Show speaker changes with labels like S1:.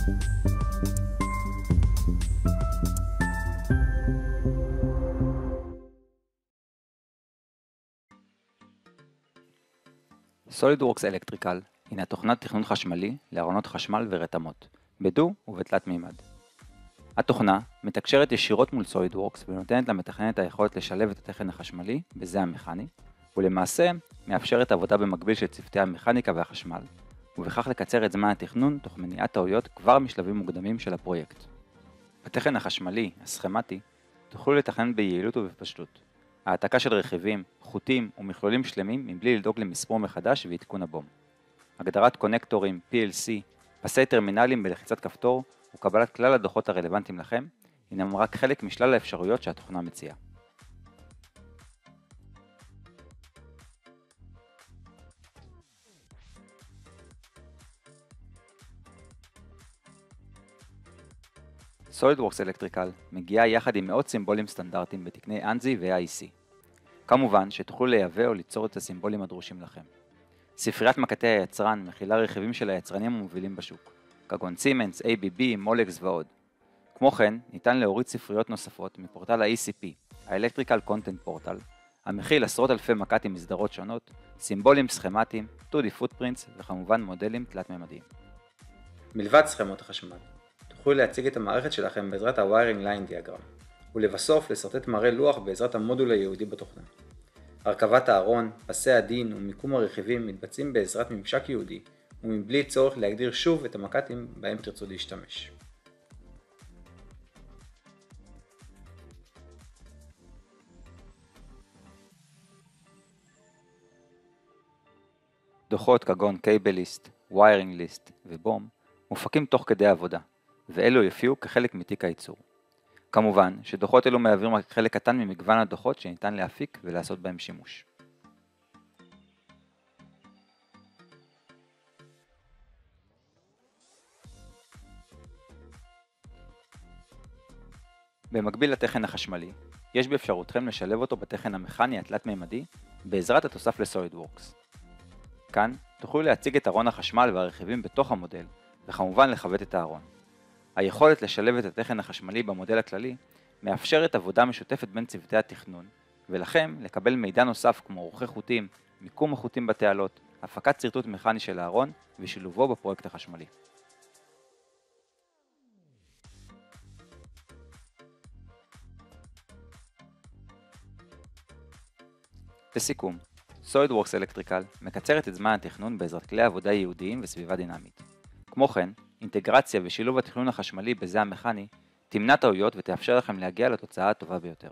S1: SolidWorks Electrical הינה תוכנת תכנון חשמלי לארונות חשמל ורתמות, בדו ובתלת מימד. התוכנה מתקשרת ישירות מול SolidWorks ונותנת למתכנן את היכולת לשלב את התכן החשמלי בזה המכני, ולמעשה מאפשרת עבודה במקביל של צוותי המכניקה והחשמל, ובכך לקצר את זמן התכנון תוך מניעת טעויות כבר משלבים מוקדמים של הפרויקט. בתכן החשמלי, הסכמטי, תוכלו לתכנן ביעילות ובפשטות. העתקה של רכיבים, חוטים ומכלולים שלמים מבלי לדאוג למספור מחדש ועדכון הבום. הגדרת קונקטורים, PLC, פסי טרמינלים בלחיצת כפתור וקבלת כלל הדוחות הרלוונטיים לכם, הינם רק חלק משלל האפשרויות שהתוכנה מציעה. SolidWorks Electrical מגיעה יחד עם מאות סימבולים סטנדרטיים בתקני ANSI ו-IEC. כמובן שתוכלו לייבא או ליצור את הסימבולים הדרושים לכם. ספריית מקטי היצרן מכילה רכיבים של היצרנים המובילים בשוק, כגון סימנס, ABB, מולקס ועוד. כמו כן, ניתן להוריד ספריות נוספות מפורטל ה-ECP, ה-Electrical Content Portal, המכיל עשרות אלפי מקטים מסדרות שונות, סימבולים סכמטיים, 2D Footprints וכמובן מודלים תלת-ממדיים. מלבד סכמות החשמל, תוכלו להציג את המערכת שלכם בעזרת ה-Wiring Line Diagram, ולבסוף לסרטט מראה לוח בעזרת המודול הייעודי בתוכנה. הרכבת הארון, פסי הדין ומיקום הרכיבים מתבצעים בעזרת ממשק ייעודי, ומבלי צורך להגדיר שוב את המקטים בהם תרצו להשתמש. דוחות כגון Cable List, Wiring List ובום מופקים תוך כדי עבודה, ואלו יופיעו כחלק מתיק הייצור. כמובן שדוחות אלו מהווים רק חלק קטן ממגוון הדוחות שניתן להפיק ולעשות בהם שימוש. במקביל לתכן החשמלי, יש באפשרותכם לשלב אותו בתכן המכני התלת-ממדי בעזרת התוסף ל-SolidWorks. כאן תוכלו להציג את ארון החשמל והרכיבים בתוך המודל, וכמובן לכבד את הארון. היכולת לשלב את התכן החשמלי במודל הכללי מאפשרת עבודה משותפת בין צוותי התכנון, ולכם לקבל מידע נוסף כמו אורכי חוטים, מיקום החוטים בתעלות, הפקת שרטוט מכני של הארון ושילובו בפרויקט החשמלי. לסיכום, SolidWorks Electrical מקצרת את זמן התכנון בעזרת כלי עבודה ייעודיים וסביבה דינמית. כמו כן, אינטגרציה ושילוב התכנון החשמלי בזה המכני תמנע טעויות ותאפשר לכם להגיע לתוצאה הטובה ביותר.